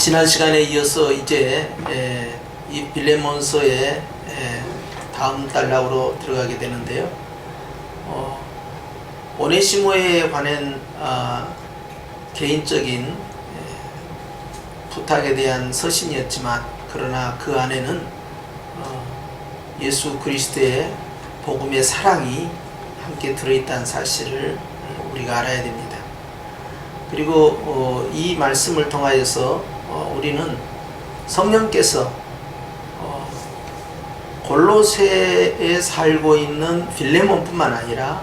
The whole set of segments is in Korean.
지난 시간에 이어서 이제 이 빌레몬서의 다음 단락으로 들어가게 되는데요. 오네시모에 관한 개인적인 부탁에 대한 서신이었지만, 그러나 그 안에는 예수 그리스도의 복음의 사랑이 함께 들어있다는 사실을 우리가 알아야 됩니다. 그리고 이 말씀을 통하여서 우리는 성령께서 골로새에 살고 있는 빌레몬뿐만 아니라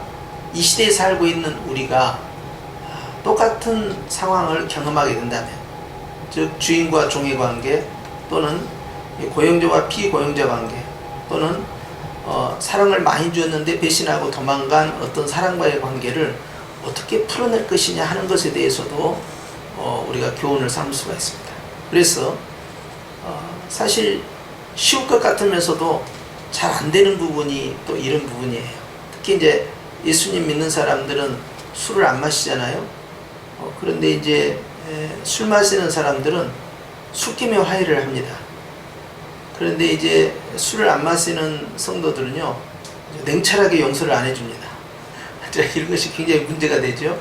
이 시대에 살고 있는 우리가 똑같은 상황을 경험하게 된다면, 즉 주인과 종의 관계, 또는 고용자와 피고용자 관계, 또는 사랑을 많이 주었는데 배신하고 도망간 어떤 사랑과의 관계를 어떻게 풀어낼 것이냐 하는 것에 대해서도 우리가 교훈을 삼을 수가 있습니다. 그래서 사실 쉬울 것 같으면서도 잘 안 되는 부분이 또 이런 부분이에요. 특히 이제 예수님 믿는 사람들은 술을 안 마시잖아요. 그런데 이제 술 마시는 사람들은 술김에 화해를 합니다. 그런데 이제 술을 안 마시는 성도들은요, 냉철하게 용서를 안 해줍니다. 이런 것이 굉장히 문제가 되죠.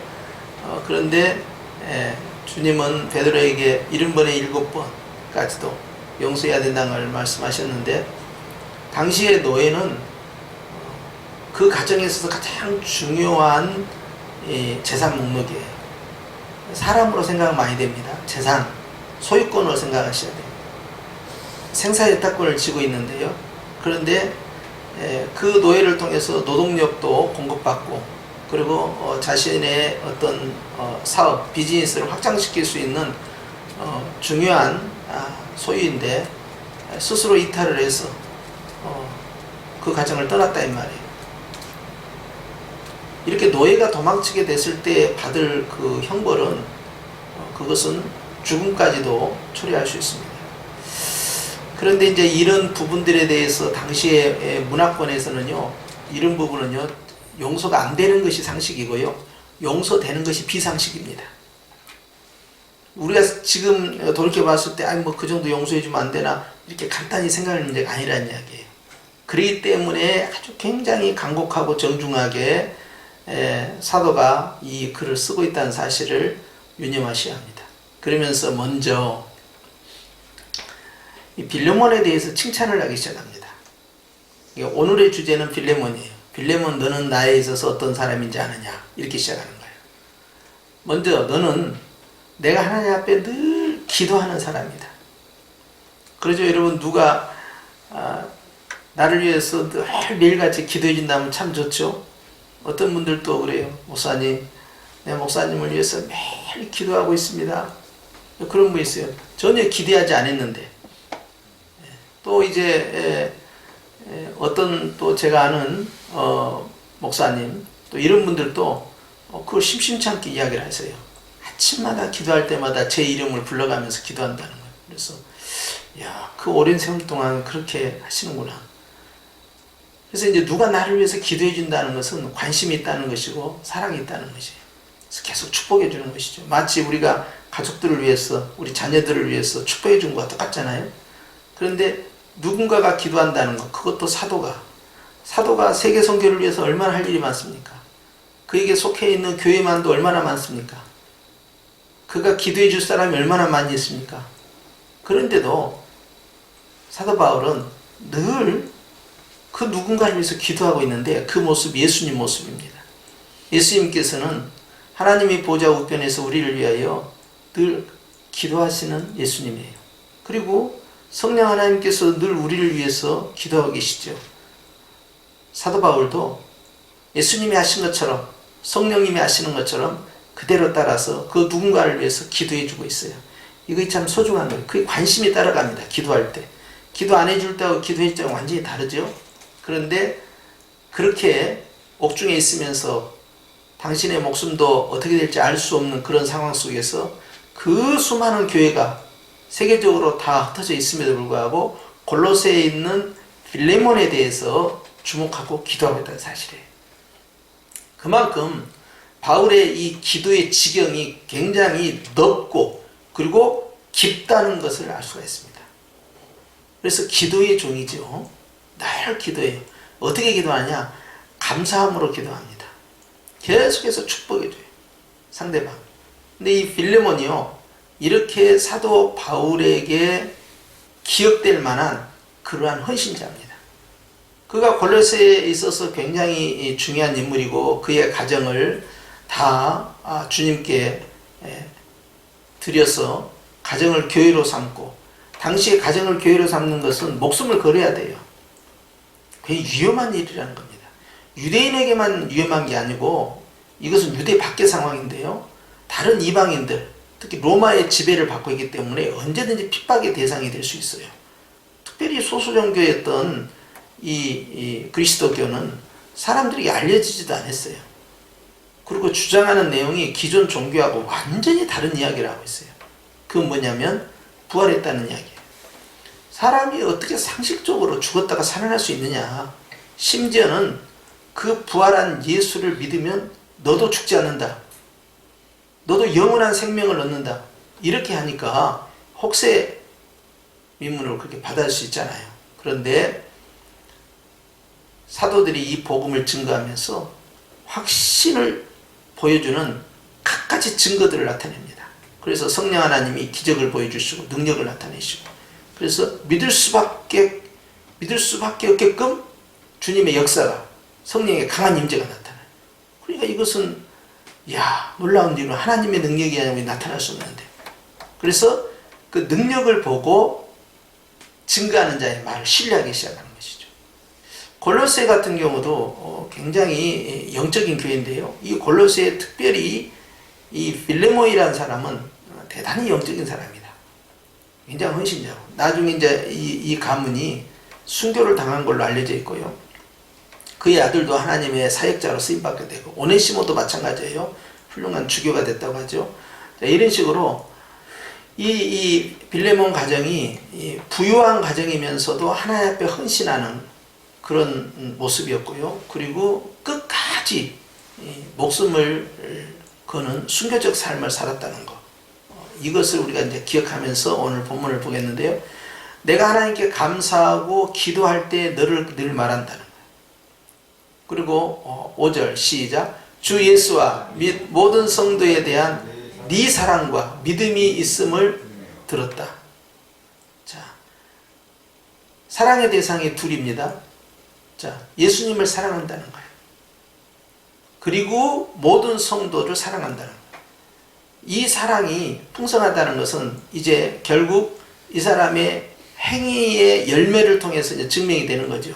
그런데 주님은 베드로에게 70번에 7번까지도 용서해야 된다는 걸 말씀하셨는데, 당시의 노예는 그 가정에 있어서 가장 중요한 재산 목록이에요. 사람으로 생각 많이 됩니다. 재산, 소유권으로 생각하셔야 돼요. 생사예탁권을 쥐고 있는데요. 그런데 그 노예를 통해서 노동력도 공급받고, 그리고 자신의 어떤 사업, 비즈니스를 확장시킬 수 있는 중요한 소유인데, 스스로 이탈을 해서 그 가정을 떠났다 이 말이에요. 이렇게 노예가 도망치게 됐을 때 받을 그 형벌은 그것은 죽음까지도 초래할 수 있습니다. 그런데 이제 이런 부분들에 대해서 당시의 문화권에서는요, 이런 부분은요, 용서가 안 되는 것이 상식이고요, 용서되는 것이 비상식입니다. 우리가 지금 돌이켜 봤을 때, 뭐 그 정도 용서해주면 안 되나, 이렇게 간단히 생각할 문제가 아니라는 이야기예요. 그렇기 때문에 아주 굉장히 간곡하고 정중하게 사도가 이 글을 쓰고 있다는 사실을 유념하셔야 합니다. 그러면서 먼저 이 빌레몬에 대해서 칭찬을 하기 시작합니다. 오늘의 주제는 빌레몬이에요. 빌레몬, 너는 나에 있어서 어떤 사람인지 아느냐, 이렇게 시작하는 거예요. 먼저 너는 내가 하나님 앞에 늘 기도하는 사람이다. 그러죠. 여러분, 누가 나를 위해서 늘 매일같이 기도해 준다면 참 좋죠. 어떤 분들도 그래요. 목사님, 내 목사님을 위해서 매일 기도하고 있습니다. 그런 분 있어요. 전혀 기대하지 않았는데. 또 이제 어떤 또 제가 아는 목사님, 또 이런 분들도 그걸 심심치 않게 이야기를 하세요. 아침마다 기도할 때마다 제 이름을 불러가면서 기도한다는 거예요. 그래서 야, 그 오랜 세월 동안 그렇게 하시는구나. 그래서 이제 누가 나를 위해서 기도해 준다는 것은 관심이 있다는 것이고 사랑이 있다는 것이에요. 그래서 계속 축복해 주는 것이죠. 마치 우리가 가족들을 위해서, 우리 자녀들을 위해서 축복해 준 것과 똑같잖아요. 그런데 누군가가 기도한다는 것, 그것도 사도가 세계 선교를 위해서 얼마나 할 일이 많습니까? 그에게 속해 있는 교회만도 얼마나 많습니까? 그가 기도해 줄 사람이 얼마나 많이 있습니까? 그런데도 사도 바울은 늘 그 누군가를 위해서 기도하고 있는데, 그 모습이 예수님 모습입니다. 예수님께서는 하나님의 보좌 우편에서 우리를 위하여 늘 기도하시는 예수님이에요. 그리고 성령 하나님께서 늘 우리를 위해서 기도하고 계시죠. 사도 바울도 예수님이 하신 것처럼, 성령님이 하시는 것처럼 그대로 따라서 그 누군가를 위해서 기도해 주고 있어요. 이거 참 소중한 거예요. 그게 관심이 따라갑니다. 기도할 때. 기도 안 해줄 때하고 기도할 때하고 완전히 다르죠. 그런데 그렇게 옥중에 있으면서 당신의 목숨도 어떻게 될지 알 수 없는 그런 상황 속에서 그 수많은 교회가 세계적으로 다 흩어져 있음에도 불구하고 골로새에 있는 빌레몬에 대해서 주목하고 기도하고 있다는 사실이에요. 그만큼 바울의 이 기도의 지경이 굉장히 넓고, 그리고 깊다는 것을 알 수가 있습니다. 그래서 기도의 종이죠. 늘 기도해요. 어떻게 기도하냐? 감사함으로 기도합니다. 계속해서 축복해 줘요. 상대방. 근데 이 빌레몬이요, 이렇게 사도 바울에게 기억될 만한 그러한 헌신자입니다. 그가 골로새에 있어서 굉장히 중요한 인물이고 그의 가정을 다 주님께 드려서 가정을 교회로 삼고, 당시에 가정을 교회로 삼는 것은 목숨을 걸어야 돼요. 굉장히 위험한 일이라는 겁니다. 유대인에게만 위험한 게 아니고 이것은 유대 밖의 상황인데요, 다른 이방인들, 특히 로마의 지배를 받고 있기 때문에 언제든지 핍박의 대상이 될 수 있어요. 특별히 소수종교였던 이 그리스도교는 사람들에게 알려지지도 않았어요. 그리고 주장하는 내용이 기존 종교하고 완전히 다른 이야기를 하고 있어요. 그건 뭐냐면 부활했다는 이야기예요. 사람이 어떻게 상식적으로 죽었다가 살아날 수 있느냐. 심지어는 그 부활한 예수를 믿으면 너도 죽지 않는다. 너도 영원한 생명을 얻는다. 이렇게 하니까 혹세 민문으로 그렇게 받아들 수 있잖아요. 그런데 사도들이 이 복음을 증거하면서 확신을 보여주는 갖가지 증거들을 나타냅니다. 그래서 성령 하나님이 기적을 보여주시고 능력을 나타내시고, 그래서 믿을 수밖에 없게끔 주님의 역사가, 성령의 강한 임재가 나타나요. 그러니까 이것은 놀라운 일로 하나님의 능력이 아니면 나타날 수 없는데, 그래서 그 능력을 보고 증거하는 자의 말을 신뢰하기 시작하는 것이죠. 골로새 같은 경우도 굉장히 영적인 교회인데요, 이 골로새에 특별히 이 빌레몬이라는 사람은 대단히 영적인 사람이다. 굉장히 헌신자고, 나중에 이제 이 가문이 순교를 당한 걸로 알려져 있고요, 그의 아들도 하나님의 사역자로 쓰임받게 되고, 오네시모도 마찬가지예요. 훌륭한 주교가 됐다고 하죠. 자, 이런 식으로 이 빌레몬 가정이 부유한 가정이면서도 하나님 앞에 헌신하는 그런 모습이었고요. 그리고 끝까지 목숨을 거는 순교적 삶을 살았다는 것. 이것을 우리가 이제 기억하면서 오늘 본문을 보겠는데요. 내가 하나님께 감사하고 기도할 때 너를 늘 말한다는 거예요. 그리고 5절 시작. 주 예수와 및 모든 성도에 대한 네 사랑과 믿음이 있음을 들었다. 자, 사랑의 대상이 둘입니다. 자, 예수님을 사랑한다는 거예요. 그리고 모든 성도를 사랑한다는 거예요. 이 사랑이 풍성하다는 것은 이제 결국 이 사람의 행위의 열매를 통해서 이제 증명이 되는 거죠.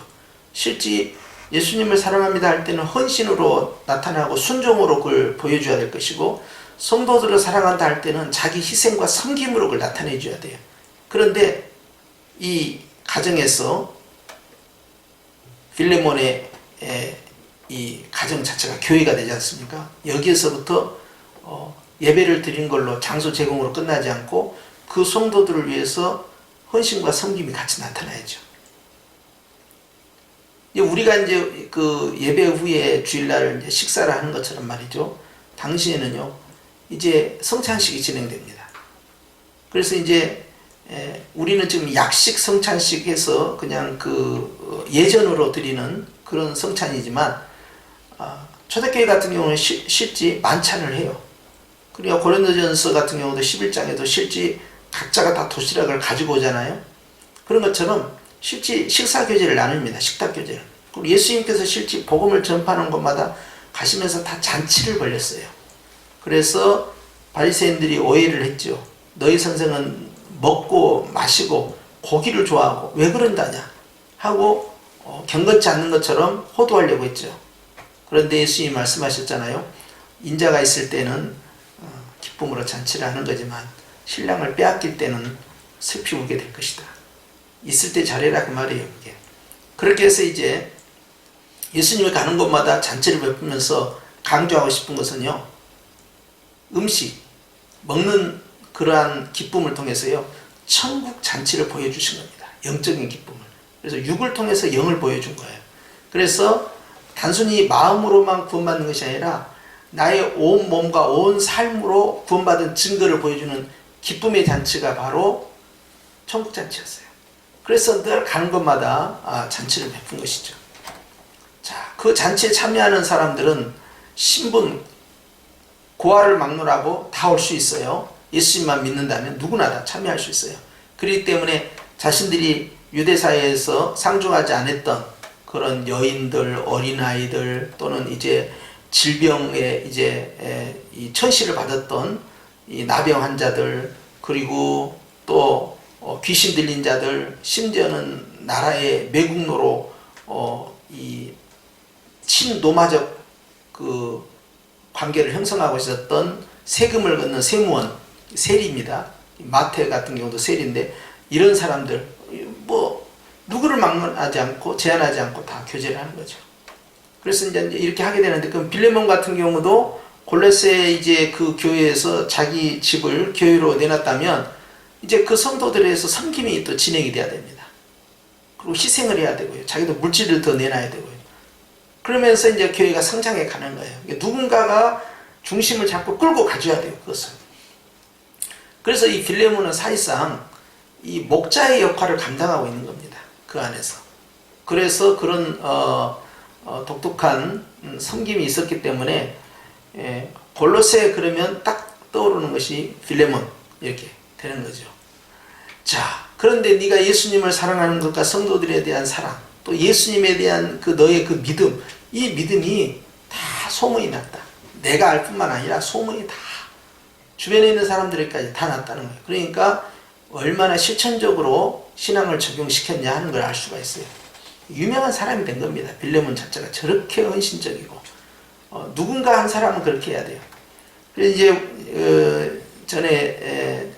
실제 예수님을 사랑합니다 할 때는 헌신으로 나타나고 순종으로 그걸 보여줘야 될 것이고, 성도들을 사랑한다 할 때는 자기 희생과 섬김으로 그걸 나타내 줘야 돼요. 그런데 이 가정에서 빌레몬의 이 가정 자체가 교회가 되지 않습니까? 여기에서부터 예배를 드린 걸로 장소 제공으로 끝나지 않고 그 성도들을 위해서 헌신과 섬김이 같이 나타나야죠. 우리가 이제 그 예배 후에 주일날 이제 식사를 하는 것처럼 말이죠. 당시에는요, 이제 성찬식이 진행됩니다. 그래서 이제 우리는 지금 약식 성찬식 해서 그냥 그 예전으로 드리는 그런 성찬이지만, 초대교회 같은 경우는 실제 만찬을 해요. 그리고 고린도전서 같은 경우도 11장에도 실제 각자가 다 도시락을 가지고 오잖아요. 그런 것처럼 실제 식사교제를 나눕니다. 식탁교제를. 그리고 예수님께서 실제 복음을 전파하는 곳마다 가시면서 다 잔치를 벌였어요. 그래서 바리새인들이 오해를 했죠. 너희 선생은 먹고 마시고 고기를 좋아하고 왜 그런다냐 하고 경건치 않는 것처럼 호도하려고 했죠. 그런데 예수님이 말씀하셨잖아요. 인자가 있을 때는 기쁨으로 잔치를 하는 거지만 신랑을 빼앗길 때는 슬피 울게 될 것이다. 있을 때 잘해라 그 말이에요. 그게. 그렇게 해서 이제 예수님이 가는 곳마다 잔치를 베푸면서 강조하고 싶은 것은요, 음식, 먹는 그러한 기쁨을 통해서요, 천국 잔치를 보여주신 겁니다. 영적인 기쁨을. 그래서 육을 통해서 영을 보여준 거예요. 그래서 단순히 마음으로만 구원받는 것이 아니라 나의 온 몸과 온 삶으로 구원받은 증거를 보여주는 기쁨의 잔치가 바로 천국 잔치였어요. 그래서 늘 가는 곳마다 잔치를 베푼 것이죠. 자, 그 잔치에 참여하는 사람들은 신분, 고아를 막론하고 다 올 수 있어요. 예수님만 믿는다면 누구나 다 참여할 수 있어요. 그렇기 때문에 자신들이 유대사회에서 상종하지 않았던 그런 여인들, 어린아이들 또는 이제 질병에 이제 이 천시를 받았던 이 나병 환자들, 그리고 또 귀신 들린 자들, 심지어는 나라의 매국노로 이 친노마적 그 관계를 형성하고 있었던 세금을 걷는 세무원, 세리입니다. 마태 같은 경우도 세리인데, 이런 사람들 뭐 누구를 막론하지 않고 제한하지 않고 다 교제를 하는 거죠. 그래서 이제 이렇게 하게 되는데, 그럼 빌레몬 같은 경우도 골로새 이제 그 교회에서 자기 집을 교회로 내놨다면 이제 그 성도들에서 섬김이 또 진행이 돼야 됩니다. 그리고 희생을 해야 되고요. 자기도 물질을 더 내놔야 되고요. 그러면서 이제 교회가 성장해 가는 거예요. 누군가가 중심을 잡고 끌고 가줘야 돼요, 그것을. 그래서 이 빌레몬은 사실상 이 목자의 역할을 감당하고 있는 겁니다, 그 안에서. 그래서 그런 독특한 섬김이 있었기 때문에 골로새 그러면 딱 떠오르는 것이 빌레몬, 이렇게 되는 거죠. 자, 그런데 네가 예수님을 사랑하는 것과 성도들에 대한 사랑, 또 예수님에 대한 그 너의 그 믿음, 이 믿음이 다 소문이 났다. 내가 알 뿐만 아니라 소문이 다 주변에 있는 사람들에게까지 다 났다는 거예요. 그러니까 얼마나 실천적으로 신앙을 적용시켰냐 하는 걸 알 수가 있어요. 유명한 사람이 된 겁니다. 빌레몬 자체가 저렇게 헌신적이고 누군가 한 사람은 그렇게 해야 돼요. 그래서 이제 전에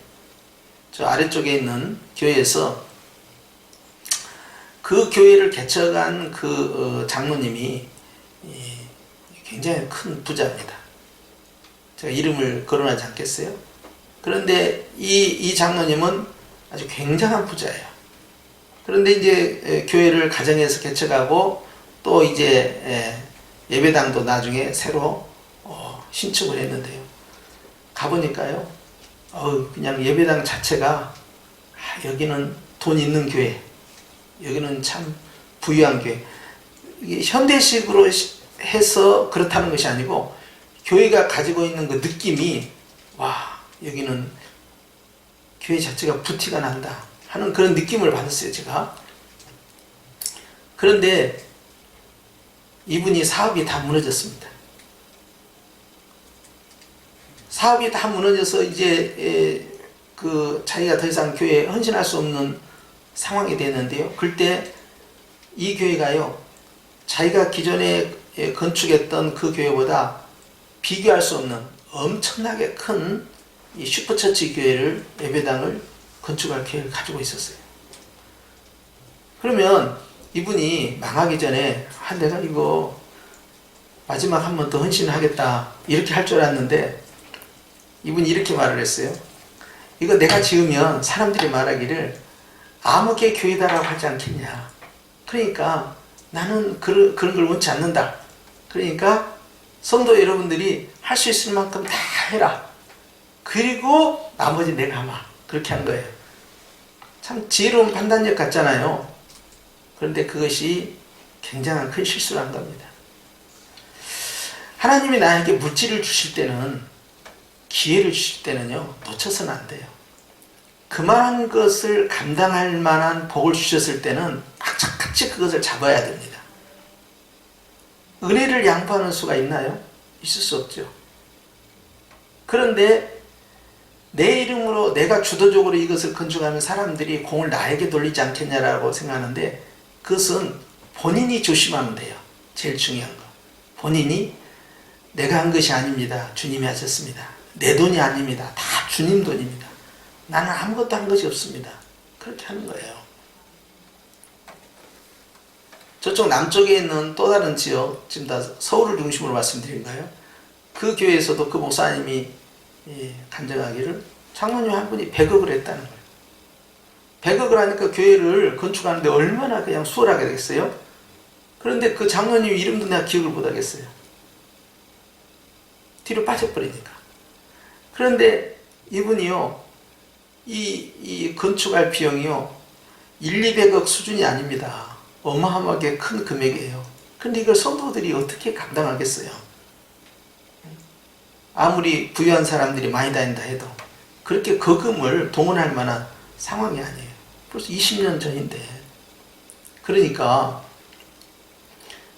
저 아래쪽에 있는 교회에서 그 교회를 개척한 그 장로님이 굉장히 큰 부자입니다. 제가 이름을 거론하지 않겠어요? 그런데 이 장로님은 아주 굉장한 부자예요. 그런데 이제 교회를 가정에서 개척하고 또 이제 예배당도 나중에 새로 신축을 했는데요. 가보니까요, 그냥 예배당 자체가 여기는 돈 있는 교회, 여기는 참 부유한 교회. 이게 현대식으로 해서 그렇다는 것이 아니고 교회가 가지고 있는 그 느낌이, 와, 여기는 교회 자체가 부티가 난다 하는 그런 느낌을 받았어요, 제가. 그런데 이분이 사업이 다 무너졌습니다. 사업이 다 무너져서 이제 그 자기가 더 이상 교회에 헌신할 수 없는 상황이 됐는데요. 그때 이 교회가요, 자기가 기존에 건축했던 그 교회보다 비교할 수 없는 엄청나게 큰 이 슈퍼처치 교회를, 예배당을 건축할 계획을 가지고 있었어요. 그러면 이분이 망하기 전에 내가 이거 마지막 한 번 더 헌신을 하겠다 이렇게 할 줄 알았는데, 이분이 이렇게 말을 했어요. 이거 내가 지으면 사람들이 말하기를 암흑의 교회다라고 하지 않겠냐. 그러니까 나는 그런 걸 원치 않는다. 그러니까 성도 여러분들이 할 수 있을 만큼 다 해라. 그리고 나머지 내가 하마. 그렇게 한 거예요. 참 지혜로운 판단력 같잖아요. 그런데 그것이 굉장한 큰 실수를 한 겁니다. 하나님이 나에게 물질을 주실 때는, 기회를 주실 때는요, 놓쳐서는 안 돼요. 그만한 것을 감당할 만한 복을 주셨을 때는 악착같이 그것을 잡아야 됩니다. 은혜를 양보하는 수가 있나요? 있을 수 없죠. 그런데 내 이름으로 내가 주도적으로 이것을 건축하면 사람들이 공을 나에게 돌리지 않겠냐라고 생각하는데, 그것은 본인이 조심하면 돼요. 제일 중요한 거. 본인이 내가 한 것이 아닙니다. 주님이 하셨습니다. 내 돈이 아닙니다. 다 주님 돈입니다. 나는 아무것도 한 것이 없습니다. 그렇게 하는 거예요. 저쪽 남쪽에 있는 또 다른 지역, 지금 다 서울을 중심으로 말씀드린가요? 그 교회에서도 그 목사님이 간증하기를 장로님 한 분이 100억을 했다는 거예요. 100억을 하니까 교회를 건축하는데 얼마나 그냥 수월하게 되겠어요? 그런데 그 장로님 이름도 내가 기억을 못 하겠어요. 뒤로 빠져버리니까. 그런데 이분이요, 이 건축할 비용이요 1,200억 수준이 아닙니다. 어마어마하게 큰 금액이에요. 근데 이걸 성도들이 어떻게 감당하겠어요? 아무리 부유한 사람들이 많이 다닌다 해도 그렇게 거금을 동원할 만한 상황이 아니에요. 벌써 20년 전인데. 그러니까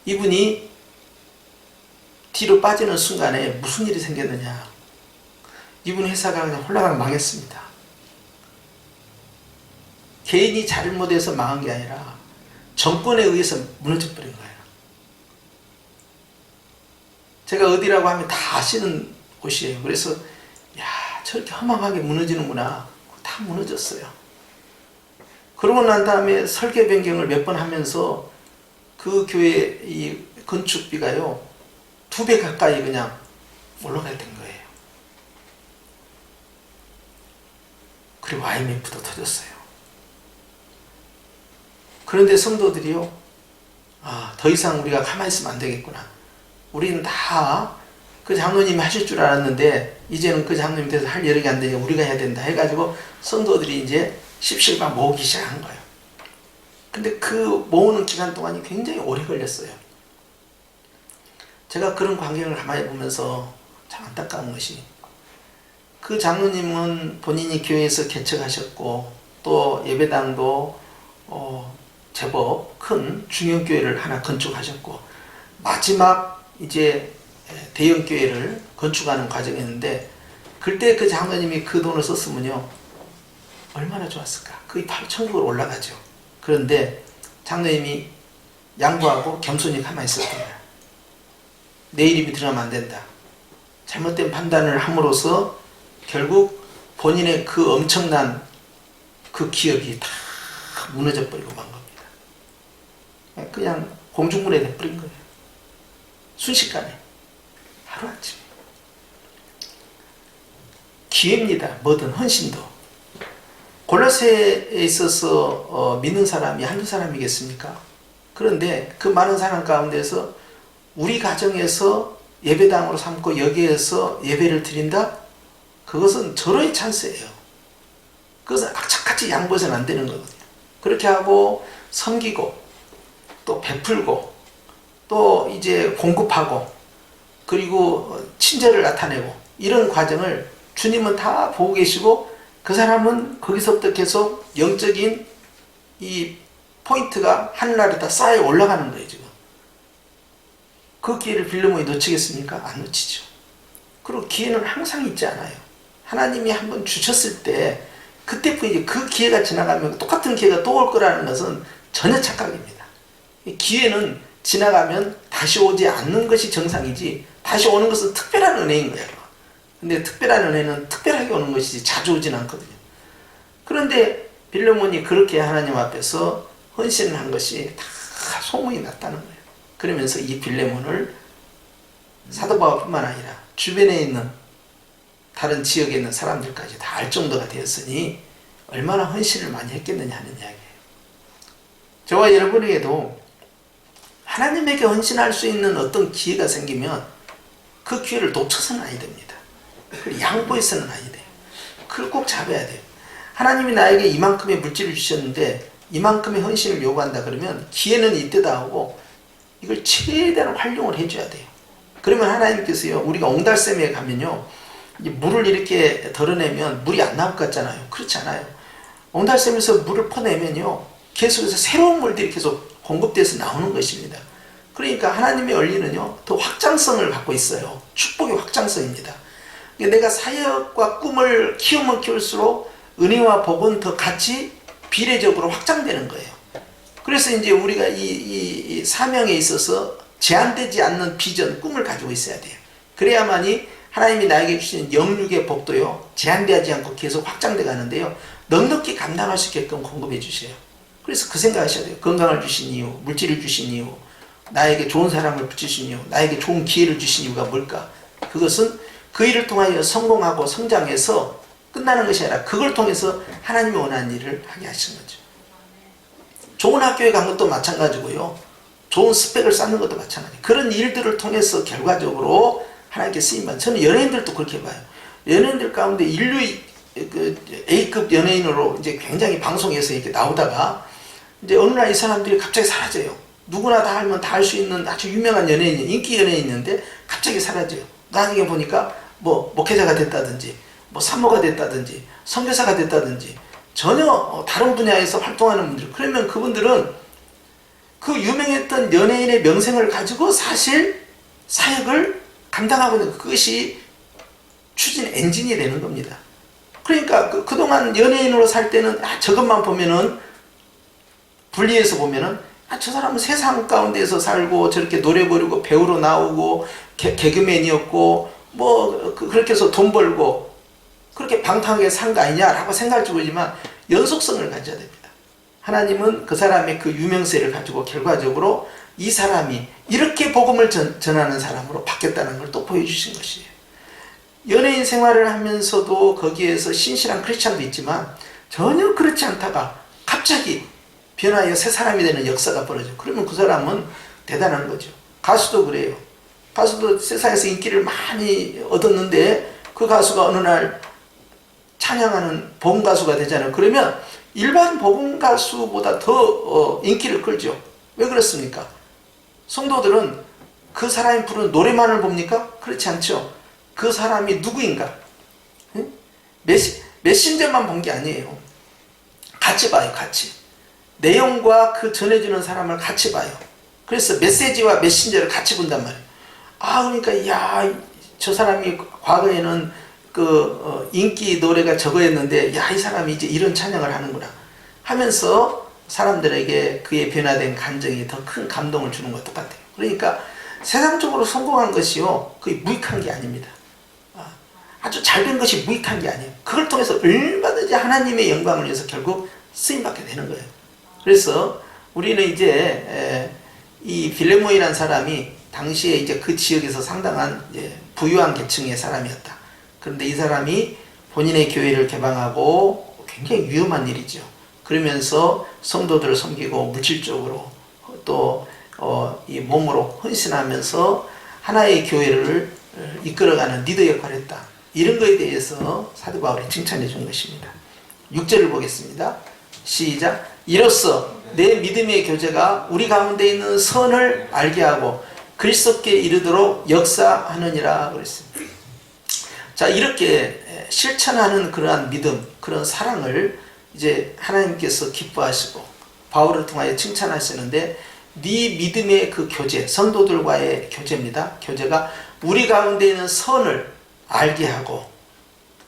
이분이 뒤로 빠지는 순간에 무슨 일이 생겼느냐. 이분 회사가 그냥 홀라당 망했습니다. 개인이 잘못해서 망한 게 아니라 정권에 의해서 무너져 버린 거예요. 제가 어디라고 하면 다 아시는 곳이에요. 그래서 야, 저렇게 허망하게 무너지는구나. 다 무너졌어요. 그러고 난 다음에 설계 변경을 몇 번 하면서 그 교회 이 건축비가요 2배 가까이 그냥 올라가야 된 거예요. 그리고 IMF도 터졌어요. 그런데 성도들이요, 더 이상 우리가 가만히 있으면 안 되겠구나. 우리는 다 그 장로님이 하실 줄 알았는데 이제는 그 장로님 돼서 할 여력이 안 되니 우리가 해야 된다 해가지고 성도들이 이제 십실반 모으기 시작한 거예요. 근데 그 모으는 기간 동안이 굉장히 오래 걸렸어요. 제가 그런 광경을 가만히 보면서 참 안타까운 것이, 그 장로님은 본인이 교회에서 개척하셨고 또 예배당도 제법 큰 중형교회를 하나 건축하셨고 마지막 이제 대형교회를 건축하는 과정이었는데, 그때 그 장로님이 그 돈을 썼으면요 얼마나 좋았을까. 그게 바로 천국으로 올라가죠. 그런데 장로님이 양보하고 겸손히 가만히 있었던 거야. 내 이름이 들어가면 안 된다. 잘못된 판단을 함으로써 결국 본인의 그 엄청난 그 기업이 다 무너져 버리고 만 겁니다. 그냥 공중분해 돼버린 거예요. 순식간에, 하루아침에. 기회입니다. 뭐든 헌신도. 골로새에 있어서 믿는 사람이 한두 사람이겠습니까? 그런데 그 많은 사람 가운데서 우리 가정에서 예배당으로 삼고 여기에서 예배를 드린다? 그것은 절호의 찬스예요. 그것은 악착같이 양보해서는 안 되는 거거든요. 그렇게 하고 섬기고 또 베풀고 또 이제 공급하고 그리고 친절을 나타내고 이런 과정을 주님은 다 보고 계시고, 그 사람은 거기서부터 계속 영적인 이 포인트가 하늘나라에 다 쌓여 올라가는 거예요. 지금 그 기회를 빌레몬이 놓치겠습니까? 안 놓치죠. 그리고 기회는 항상 있지 않아요. 하나님이 한번 주셨을 때 그때뿐이지, 그 기회가 지나가면 똑같은 기회가 또 올 거라는 것은 전혀 착각입니다. 기회는 지나가면 다시 오지 않는 것이 정상이지, 다시 오는 것은 특별한 은혜인 거예요. 근데 특별한 은혜는 특별하게 오는 것이지 자주 오진 않거든요. 그런데 빌레몬이 그렇게 하나님 앞에서 헌신을 한 것이 다 소문이 났다는 거예요. 그러면서 이 빌레몬을 사도 바울뿐만 아니라 주변에 있는 다른 지역에 있는 사람들까지 다 알 정도가 되었으니 얼마나 헌신을 많이 했겠느냐 하는 이야기예요. 저와 여러분에게도 하나님에게 헌신할 수 있는 어떤 기회가 생기면 그 기회를 놓쳐서는 아니 됩니다. 양보해서는 아니 돼요. 그걸 꼭 잡아야 돼요. 하나님이 나에게 이만큼의 물질을 주셨는데 이만큼의 헌신을 요구한다 그러면 기회는 이때다 하고 이걸 최대한 활용을 해줘야 돼요. 그러면 하나님께서요, 우리가 옹달샘에 가면요, 물을 이렇게 덜어내면 물이 안 나올 것 같잖아요. 그렇지 않아요. 옹달샘에서 물을 퍼내면요, 계속해서 새로운 물들이 계속 공급돼서 나오는 것입니다. 그러니까 하나님의 원리는요, 더 확장성을 갖고 있어요. 축복의 확장성입니다. 내가 사역과 꿈을 키우면 키울수록 은혜와 복은 더 같이 비례적으로 확장되는 거예요. 그래서 이제 우리가 이 사명에 있어서 제한되지 않는 비전, 꿈을 가지고 있어야 돼요. 그래야만이 하나님이 나에게 주신 영육의 복도요, 제한되지 않고 계속 확장돼 가는데요, 넉넉히 감당할 수 있게끔 공급해 주세요. 그래서 그 생각하셔야 돼요. 건강을 주신 이유, 물질을 주신 이유, 나에게 좋은 사람을 붙이신 이유, 나에게 좋은 기회를 주신 이유가 뭘까? 그것은 그 일을 통하여 성공하고 성장해서 끝나는 것이 아니라 그걸 통해서 하나님이 원하는 일을 하게 하신 거죠. 좋은 학교에 간 것도 마찬가지고요, 좋은 스펙을 쌓는 것도 마찬가지. 그런 일들을 통해서 결과적으로 하나님께 쓰임받는, 저는 연예인들도 그렇게 봐요. 연예인들 가운데 인류의 그 A급 연예인으로 이제 굉장히 방송에서 이렇게 나오다가 이제 어느 날 이 사람들이 갑자기 사라져요. 누구나 다 알면 다 알 수 있는 아주 유명한 연예인, 인기 연예인인데 갑자기 사라져요. 나중에 보니까 뭐 목회자가 됐다든지 뭐 산모가 됐다든지 선교사가 됐다든지 전혀 다른 분야에서 활동하는 분들, 그러면 그분들은 그 유명했던 연예인의 명声을 가지고 사실 사역을 감당하고 있는, 그것이 추진 엔진이 되는 겁니다. 그러니까 그동안 연예인으로 살 때는 저것만 보면은 분리해서 보면은 저 사람은 세상 가운데서 살고 저렇게 노래 부르고 배우로 나오고 개그맨이었고 뭐 그렇게 해서 돈 벌고 그렇게 방탕하게 산 거 아니냐라고 생각할 줄 모르지만 연속성을 가져야 됩니다. 하나님은 그 사람의 그 유명세를 가지고 결과적으로 이 사람이 이렇게 복음을 전하는 사람으로 바뀌었다는 걸 또 보여주신 것이에요. 연예인 생활을 하면서도 거기에서 신실한 크리스찬도 있지만 전혀 그렇지 않다가 갑자기 변화하여 새 사람이 되는 역사가 벌어져. 그러면 그 사람은 대단한 거죠. 가수도 그래요. 가수도 세상에서 인기를 많이 얻었는데 그 가수가 어느 날 찬양하는 복음 가수가 되잖아요. 그러면 일반 복음 가수보다 더 인기를 끌죠. 왜 그렇습니까? 성도들은 그 사람이 부르는 노래만을 봅니까? 그렇지 않죠. 그 사람이 누구인가? 메신저만 본 게 아니에요. 같이 봐요. 같이. 내용과 그 전해주는 사람을 같이 봐요. 그래서 메시지와 메신저를 같이 본단 말이에요. 그러니까 야, 저 사람이 과거에는 인기 노래가 저거였는데 야, 이 사람이 이제 이런 찬양을 하는구나 하면서 사람들에게 그의 변화된 감정이 더 큰 감동을 주는 것 똑같아요. 그러니까 세상적으로 성공한 것이요, 그게 무익한 게 아닙니다. 아주 잘된 것이 무익한 게 아니에요. 그걸 통해서 얼마든지 하나님의 영광을 위해서 결국 쓰임받게 되는 거예요. 그래서 우리는 이제 이 빌레몬이라는 사람이 당시에 이제 그 지역에서 상당한 부유한 계층의 사람이었다. 그런데 이 사람이 본인의 교회를 개방하고 굉장히 위험한 일이죠. 그러면서 성도들을 섬기고 물질적으로 또 이 몸으로 헌신하면서 하나의 교회를 이끌어가는 리더 역할을 했다. 이런 거에 대해서 사도 바울이 칭찬해 준 것입니다. 6절을 보겠습니다. 시작. 이로써 내 믿음의 교제가 우리 가운데 있는 선을 알게 하고 그리스도께 이르도록 역사하느니라 그랬습니다. 자, 이렇게 실천하는 그러한 믿음, 그런 사랑을 이제 하나님께서 기뻐하시고 바울을 통하여 칭찬하시는데, 네 믿음의 그 교제, 성도들과의 교제입니다. 교제가 우리 가운데 있는 선을 알게 하고,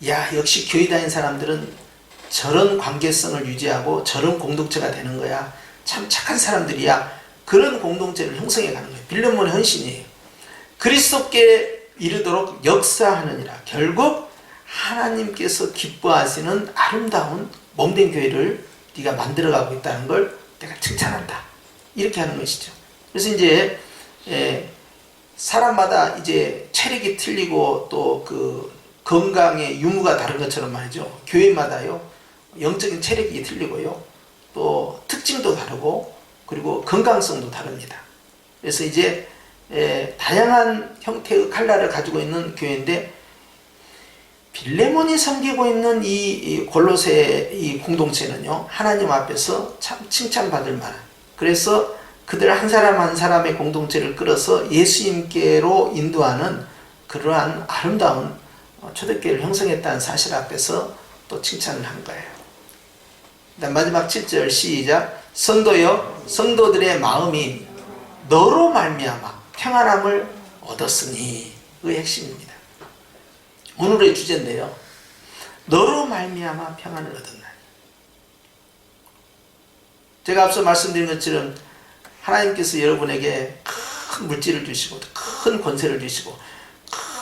야, 역시 교회 다닌 사람들은 저런 관계성을 유지하고 저런 공동체가 되는 거야. 참 착한 사람들이야. 그런 공동체를 형성해 가는 거예요. 빌레몬의 헌신이에요. 그리스도께 이르도록 역사하느니라. 결국 하나님께서 기뻐하시는 아름다운 몸된 교회를 네가 만들어가고 있다는 걸 내가 칭찬한다. 이렇게 하는 것이죠. 그래서 이제 사람마다 이제 체력이 틀리고 또 그 건강의 유무가 다른 것처럼 말이죠. 교회마다요, 영적인 체력이 틀리고요, 또 특징도 다르고, 그리고 건강성도 다릅니다. 그래서 이제 다양한 형태의 칼날을 가지고 있는 교회인데, 빌레몬이 섬기고 있는 이 골로새 이 공동체는요, 하나님 앞에서 참 칭찬받을 만한, 그래서 그들 한 사람 한 사람의 공동체를 끌어서 예수님께로 인도하는 그러한 아름다운 초대교회를 형성했다는 사실 앞에서 또 칭찬을 한 거예요. 마지막 7절 시작. 성도여, 성도들의 마음이 너로 말미암아 평안함을 얻었으니, 의 핵심입니다. 오늘의 주제인데요, 너로 말미암아 평안을 얻었나니. 제가 앞서 말씀드린 것처럼 하나님께서 여러분에게 큰 물질을 주시고 큰 권세를 주시고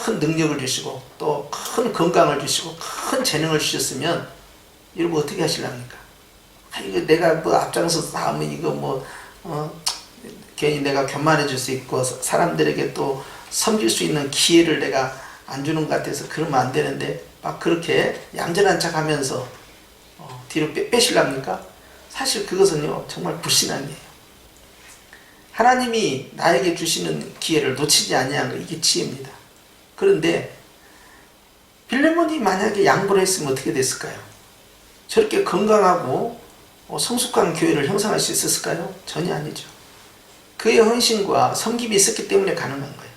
큰 능력을 주시고 또 큰 건강을 주시고 큰 재능을 주셨으면 여러분 어떻게 하실랍니까? 이거 내가 뭐 앞장서서 하면 이거 괜히 내가 교만해 줄 수 있고 사람들에게 또 섬길 수 있는 기회를 내가 안 주는 것 같아서 그러면 안 되는데 막 그렇게 얌전한 척 하면서 뒤로 빼실랍니까? 사실 그것은요, 정말 불신한 거예요. 하나님이 나에게 주시는 기회를 놓치지 아니한 거, 이게 지혜입니다. 그런데 빌레몬이 만약에 양보를 했으면 어떻게 됐을까요? 저렇게 건강하고 성숙한 교회를 형성할 수 있었을까요? 전혀 아니죠. 그의 헌신과 섬김이 있었기 때문에 가능한 거예요.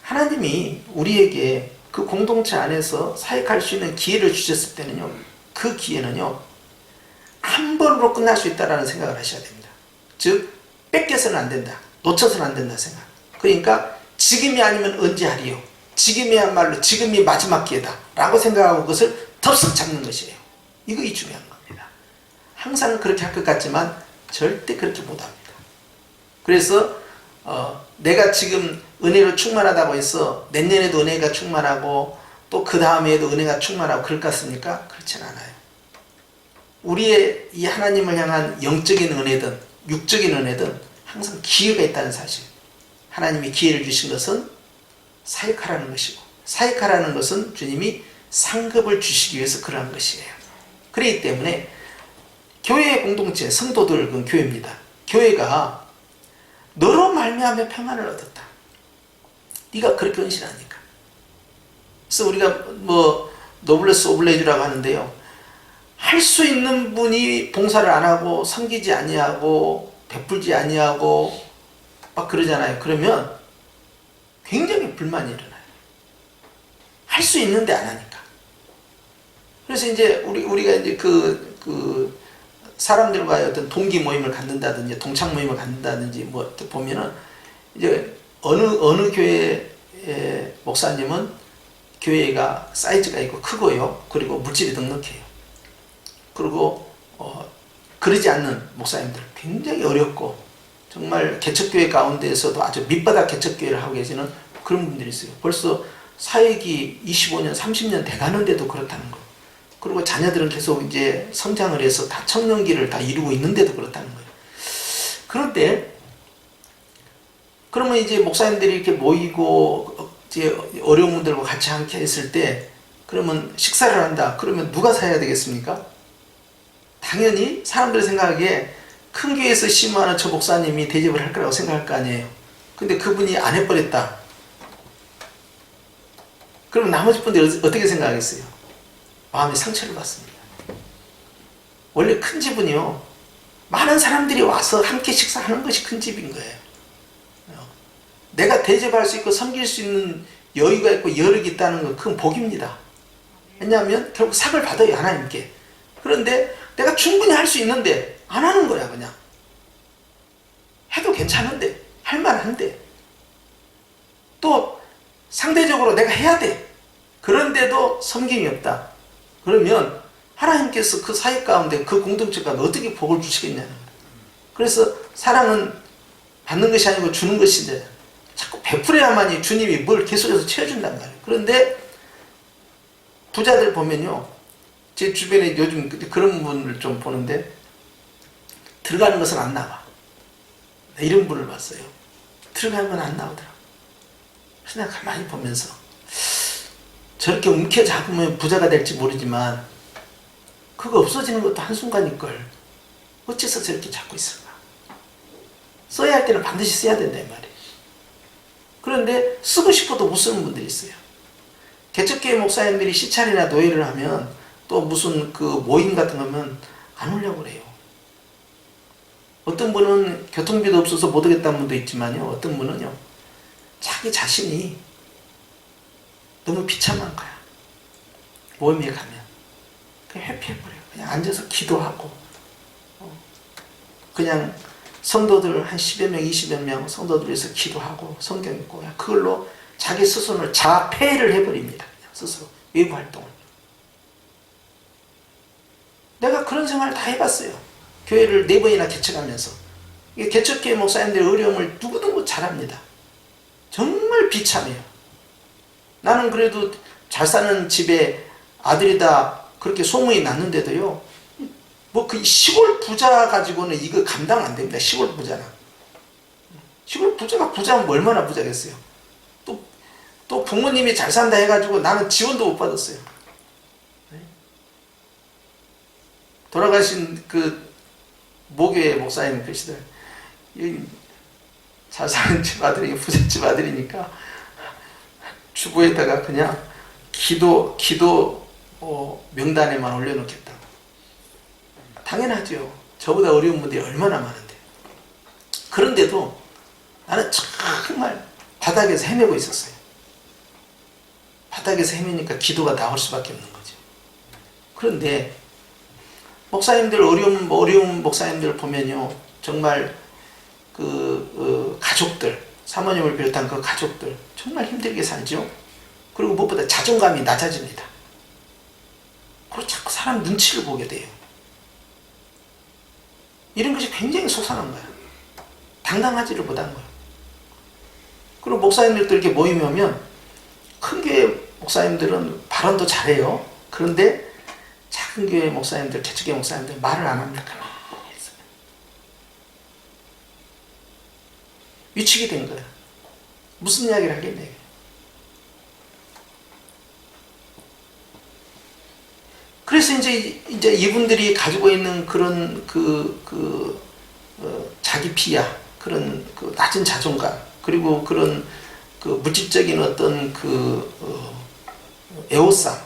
하나님이 우리에게 그 공동체 안에서 사역할 수 있는 기회를 주셨을 때는요, 그 기회는요, 한 번으로 끝날 수 있다는 생각을 하셔야 됩니다. 즉, 뺏겨서는 안 된다. 놓쳐서는 안 된다 생각. 그러니까 지금이 아니면 언제 하리요? 지금이야말로 지금이 마지막 기회다 라고 생각하고 그것을 덥석 잡는 것이에요. 이것이 중요한 겁니다. 항상 그렇게 할 것 같지만 절대 그렇게 못합니다. 그래서 내가 지금 은혜로 충만하다고 해서 내년에도 은혜가 충만하고 또 그 다음에도 은혜가 충만하고 그럴 것 같습니까? 그렇진 않아요. 우리의 이 하나님을 향한 영적인 은혜든 육적인 은혜든 항상 기회가 있다는 사실. 하나님이 기회를 주신 것은 사역하라는 것이고, 사역하라는 것은 주님이 상급을 주시기 위해서 그러한 것이에요. 그렇기 때문에 교회의 공동체, 성도들 그 교회입니다. 교회가 너로 말미암아 평안을 얻었다. 네가 그렇게 헌신하니까. 그래서 우리가 뭐 노블레스 오블레주라고 하는데요, 할 수 있는 분이 봉사를 안 하고 섬기지 아니하고 베풀지 아니하고 막 그러잖아요. 그러면 굉장히 불만이 일어나요. 할 수 있는데 안 하니까. 그래서 이제 우리가 이제 그 사람들과의 어떤 동기 모임을 갖는다든지 동창 모임을 갖는다든지 뭐 보면은 이제 어느 교회의 목사님은 교회가 사이즈가 있고 크고요. 그리고 물질이 넉넉해요. 그리고 그러지 않는 목사님들 굉장히 어렵고 정말 개척교회 가운데에서도 아주 밑바닥 개척교회를 하고 계시는 그런 분들이 있어요. 벌써 사역이 25년, 30년 돼가는데도 그렇다는 거. 그리고 자녀들은 계속 이제 성장을 해서 다 청년기를 다 이루고 있는데도 그렇다는 거예요. 그런데 그러면 이제 목사님들이 이렇게 모이고 이제 어려운 분들과 같이 함께 했을 때 그러면 식사를 한다. 그러면 누가 사야 되겠습니까? 당연히 사람들이 생각하기에 큰 교회에서 심무하는 저 목사님이 대접을 할 거라고 생각할 거 아니에요. 근데 그분이 안 해버렸다. 그럼 나머지 분들이 어떻게 생각하겠어요? 마음에 상처를 받습니다. 원래 큰 집은요, 많은 사람들이 와서 함께 식사하는 것이 큰 집인 거예요. 내가 대접할 수 있고 섬길 수 있는 여유가 있고 여력이 있다는 건 큰 복입니다. 왜냐하면 결국 상을 받아요, 하나님께. 그런데 내가 충분히 할 수 있는데 안 하는 거야. 그냥 해도 괜찮은데, 할만한데, 또 상대적으로 내가 해야 돼. 그런데도 섬김이 없다. 그러면 하나님께서 그 사역 가운데 그 공동체 가운데 어떻게 복을 주시겠냐는 거예요. 그래서 사랑은 받는 것이 아니고 주는 것인데 자꾸 베풀어야만이 주님이 뭘 계속해서 채워준단 말이에요. 그런데 부자들 보면요, 제 주변에 요즘 그런 분을 좀 보는데 들어가는 것은 안 나와. 이런 분을 봤어요. 들어가는 건 안 나오더라고. 그래서 내가 가만히 보면서 저렇게 움켜잡으면 부자가 될지 모르지만 그거 없어지는 것도 한순간일걸. 어째서 저렇게 잡고 있을까? 써야 할 때는 반드시 써야 된다 이 말이에요. 그런데 쓰고 싶어도 못 쓰는 분들이 있어요. 개척교회 목사님들이 시찰이나 노예를 하면 또 무슨 그 모임 같은 거면 안 오려고 그래요. 어떤 분은 교통비도 없어서 못 오겠다는 분도 있지만요, 어떤 분은요, 자기 자신이 너무 비참한 거야. 모임에 가면 그냥 회피해버려요. 그냥 앉아서 기도하고 그냥 성도들 한 10여 명, 20여 명 성도들 위해서 기도하고 성경 읽고 그걸로 자기 스스로를 자폐를 해버립니다. 그냥 스스로 외부 활동을. 내가 그런 생활을 다 해봤어요. 교회를 4번이나 개척하면서. 개척교회 목사님들의 어려움을 누구도 잘합니다. 정말 비참해요. 나는 그래도 잘 사는 집에 아들이다 그렇게 소문이 났는데도요, 뭐 그 시골 부자 가지고는 이거 감당 안 됩니다. 시골 부자는. 시골 부자가 부자면 얼마나 부자겠어요. 또 부모님이 잘 산다 해가지고 나는 지원도 못 받았어요. 돌아가신 그 모교회 목사님 계시더라고요. 잘 사는 집 아들이 부잣집 아들이니까 주부에다가 그냥 기도 명단에만 올려놓겠다고. 당연하죠. 저보다 어려운 분들이 얼마나 많은데. 그런데도 나는 정말 바닥에서 헤매고 있었어요. 바닥에서 헤매니까 기도가 나올 수밖에 없는 거죠. 그런데 목사님들, 어려운 목사님들 보면요, 정말 가족들, 사모님을 비롯한 그 가족들 정말 힘들게 살죠. 그리고 무엇보다 자존감이 낮아집니다. 그리고 자꾸 사람 눈치를 보게 돼요. 이런 것이 굉장히 속상한 거야. 당당하지를 못한 거야. 그리고 목사님들도 이렇게 모이면 큰 교회 목사님들은 발언도 잘해요. 그런데 작은 교회 목사님들, 개척교회 목사님들 말을 안 합니다. 가만히 있어요. 위축이 된 거야. 무슨 이야기를 하겠냐. 그래서 이제 이분들이 가지고 있는 그런 자기 피야, 그런 낮은 자존감, 그리고 그런 물질적인 어떤 애호쌈,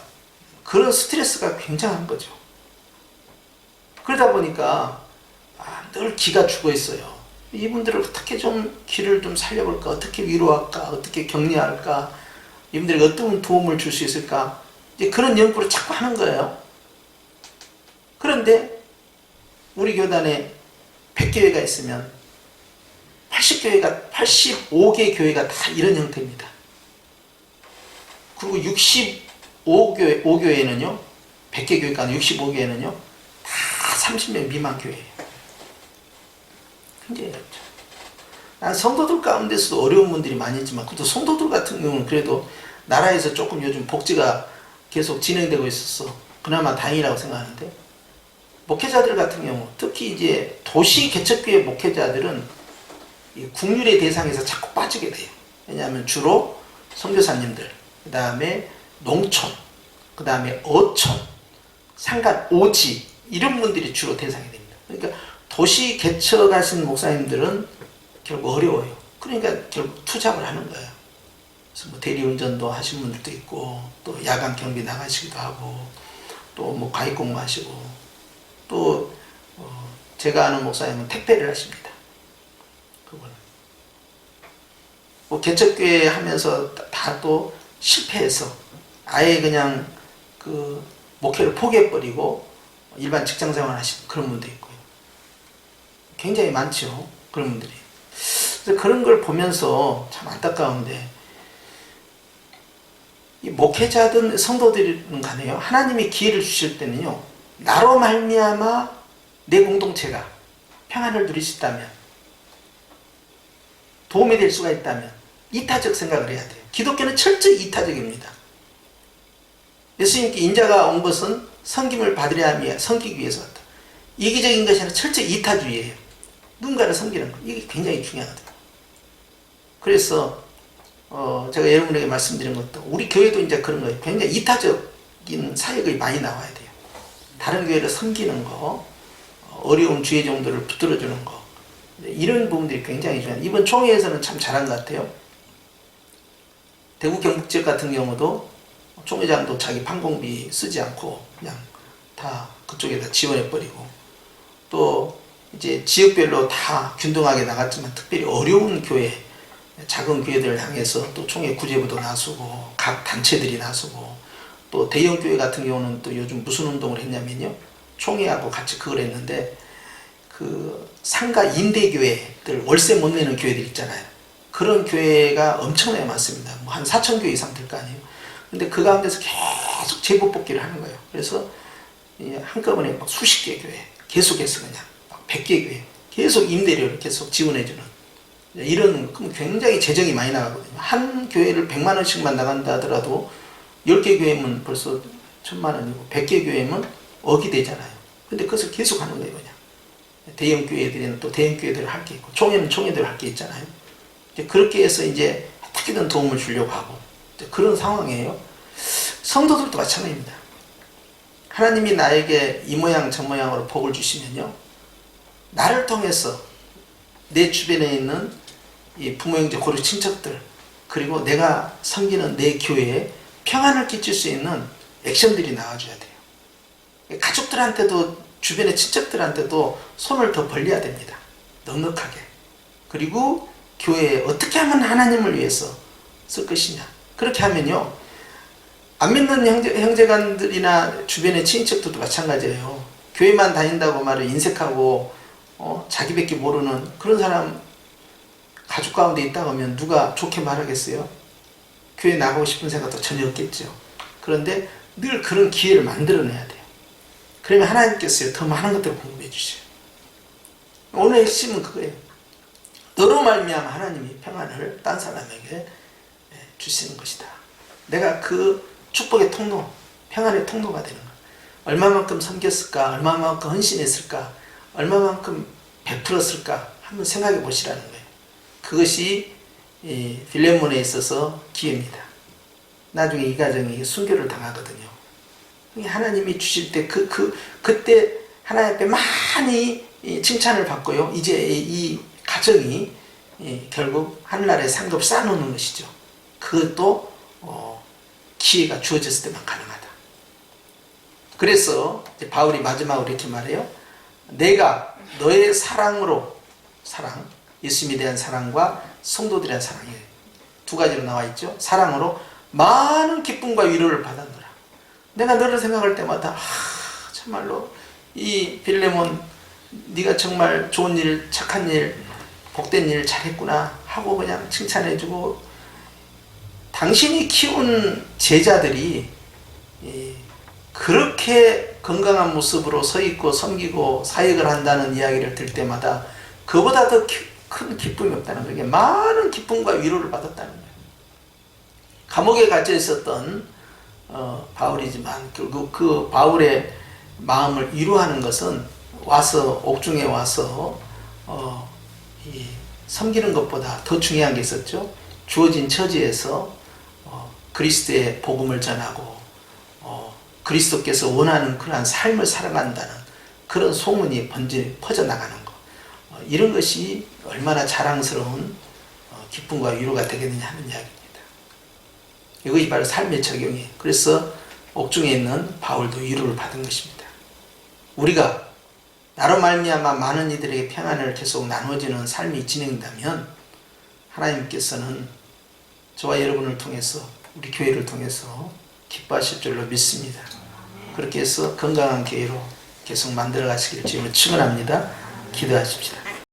그런 스트레스가 굉장한 거죠. 그러다 보니까 늘 기가 죽어 있어요. 이분들을 어떻게 좀 기를 좀 살려볼까, 어떻게 위로할까, 어떻게 격려할까, 이분들에게 어떤 도움을 줄 수 있을까, 이제 그런 연구를 자꾸 하는 거예요. 그런데 우리 교단에 100교회가 있으면 85개 교회가 다 이런 형태입니다. 그리고 65교회는요, 100개 교회가 아니라 65교회는요, 다 30명 미만 교회예요. 굉장히 어렵죠. 난 성도들 가운데서도 어려운 분들이 많이 있지만, 그래도 성도들 같은 경우는 그래도 나라에서 조금 요즘 복지가 계속 진행되고 있어서 그나마 다행이라고 생각하는데, 목회자들 같은 경우, 특히 이제 도시 개척교회 목회자들은 국률의 대상에서 자꾸 빠지게 돼요. 왜냐하면 주로 선교사님들, 그 다음에 농촌, 그 다음에 어촌, 상간, 오지, 이런 분들이 주로 대상이 됩니다. 그러니까 도시 개척하신 목사님들은 결국 어려워요. 그러니까 결국 투잡을 하는 거예요. 그래서 뭐 대리운전도 하신 분들도 있고, 또 야간 경비 나가시기도 하고, 또 뭐 과외 공부하시고, 또 제가 아는 목사님은 택배를 하십니다. 그분은 뭐 개척교회 하면서 다 또 실패해서 아예 그냥 목회를 포기해버리고 일반 직장생활 하시는 그런 분도 있고요. 굉장히 많죠, 그런 분들이. 그래서 그런 걸 보면서 참 안타까운데, 이 목회자든 성도들은 간에요, 하나님이 기회를 주실 때는요, 나로 말미암아 내 공동체가 평안을 누릴 수 있다면, 도움이 될 수가 있다면 이타적 생각을 해야 돼요. 기독교는 철저히 이타적입니다. 예수님께 인자가 온 것은 섬김을 받으려 하며 섬기기 위해서 왔다. 이기적인 것이 아니라 철저히 이타주의예요. 누군가를 섬기는 것, 이게 굉장히 중요하거든요. 그래서 제가 여러분에게 말씀드린 것도, 우리 교회도 이제 그런 거예요. 굉장히 이타적인 사역이 많이 나와야 돼요. 다른 교회를 섬기는 거, 어려운 주의 정도를 붙들어주는 거, 이런 부분들이 굉장히 중요해요. 이번 총회에서는 참 잘한 것 같아요. 대구 경북 지역 같은 경우도 총회장도 자기 판공비 쓰지 않고 그냥 다 그쪽에다 지원해버리고, 또 이제 지역별로 다 균등하게 나갔지만 특별히 어려운 교회, 작은 교회들을 향해서 또 총회 구제부도 나서고, 각 단체들이 나서고, 또 대형 교회 같은 경우는 또 요즘 무슨 운동을 했냐면요, 총회하고 같이 그걸 했는데, 상가 임대교회들, 월세 못 내는 교회들 있잖아요. 그런 교회가 엄청나게 많습니다. 뭐 한 4,000교회 이상 될 거 아니에요. 근데 그 가운데서 계속 제보 뽑기를 하는 거예요. 그래서 한꺼번에 막 수십 개 교회, 계속해서 그냥 막 100개 교회, 계속 임대료를 계속 지원해주는, 이런, 그럼 굉장히 재정이 많이 나가거든요. 한 교회를 100만 원씩만 나간다 하더라도 10개 교회면 벌써 1,000만 원이고, 100개 교회면 억이 되잖아요. 근데 그것을 계속 하는 거예요, 그냥. 대형 교회들은 또 대형 교회들 할 게 있고, 총회는 총회들 할 게 있잖아요. 그렇게 해서 이제 어떻게든 도움을 주려고 하고, 그런 상황이에요. 성도들도 마찬가지입니다. 하나님이 나에게 이 모양 저 모양으로 복을 주시면요, 나를 통해서 내 주변에 있는 이 부모, 형제, 고려, 친척들, 그리고 내가 섬기는 내 교회에 평안을 끼칠 수 있는 액션들이 나와줘야 돼요. 가족들한테도 주변의 친척들한테도 손을 더 벌려야 됩니다. 넉넉하게. 그리고 교회에 어떻게 하면 하나님을 위해서 쓸 것이냐. 그렇게 하면요, 안 믿는 형제간들이나 주변의 친척들도 마찬가지예요. 교회만 다닌다고 말을 인색하고 자기밖에 모르는 그런 사람 가족 가운데 있다고 하면 누가 좋게 말하겠어요? 교회 나가고 싶은 생각도 전혀 없겠죠. 그런데 늘 그런 기회를 만들어내야 돼요. 그러면 하나님께서 더 많은 것들을 공급해 주셔요. 오늘 핵심은 그거예요. 너로 말미암아 하나님이 평안을 딴 사람에게 주시는 것이다. 내가 그 축복의 통로, 평안의 통로가 되는 거예요. 얼마만큼 섬겼을까? 얼마만큼 헌신했을까? 얼마만큼 베풀었을까? 한번 생각해 보시라는 거예요. 그것이 빌레몬에 있어서 기회입니다. 나중에 이 가정이 순교를 당하거든요. 하나님이 주실 때 그때 하나님 앞에 많이 칭찬을 받고요. 이제 이 가정이 결국 하늘나라에 상급을 쌓아놓는 것이죠. 그것도 기회가 주어졌을 때만 가능하다. 그래서 바울이 마지막으로 이렇게 말해요. 내가 너의 사랑으로, 사랑, 예수님에 대한 사랑과 성도들에 대한 사랑이 두 가지로 나와 있죠. 사랑으로 많은 기쁨과 위로를 받았노라. 내가 너를 생각할 때마다 참말로 이 빌레몬 네가 정말 좋은 일, 착한 일, 복된 일 잘했구나 하고 그냥 칭찬해주고, 당신이 키운 제자들이 그렇게 건강한 모습으로 서 있고 섬기고 사역을 한다는 이야기를 들을 때마다 그보다 더 큰 기쁨이 없다는 거예요. 많은 기쁨과 위로를 받았다는 거예요. 감옥에 갇혀 있었던 바울이지만 결국 그 바울의 마음을 위로하는 것은 와서 옥중에 와서 섬기는 것보다 더 중요한 게 있었죠. 주어진 처지에서 그리스도의 복음을 전하고 그리스도께서 원하는 그러한 삶을 살아간다는 그런 소문이 퍼져나가는 것, 이런 것이 얼마나 자랑스러운 기쁨과 위로가 되겠느냐 하는 이야기입니다. 이것이 바로 삶의 적용이에요. 그래서 옥중에 있는 바울도 위로를 받은 것입니다. 우리가 나로 말미암아 많은 이들에게 평안을 계속 나눠주는 삶이 진행된다면 하나님께서는 저와 여러분을 통해서, 우리 교회를 통해서 기뻐하실 줄로 믿습니다. 그렇게 해서 건강한 교회로 계속 만들어 가시기를 주님을 축원합니다. 기도하십시다.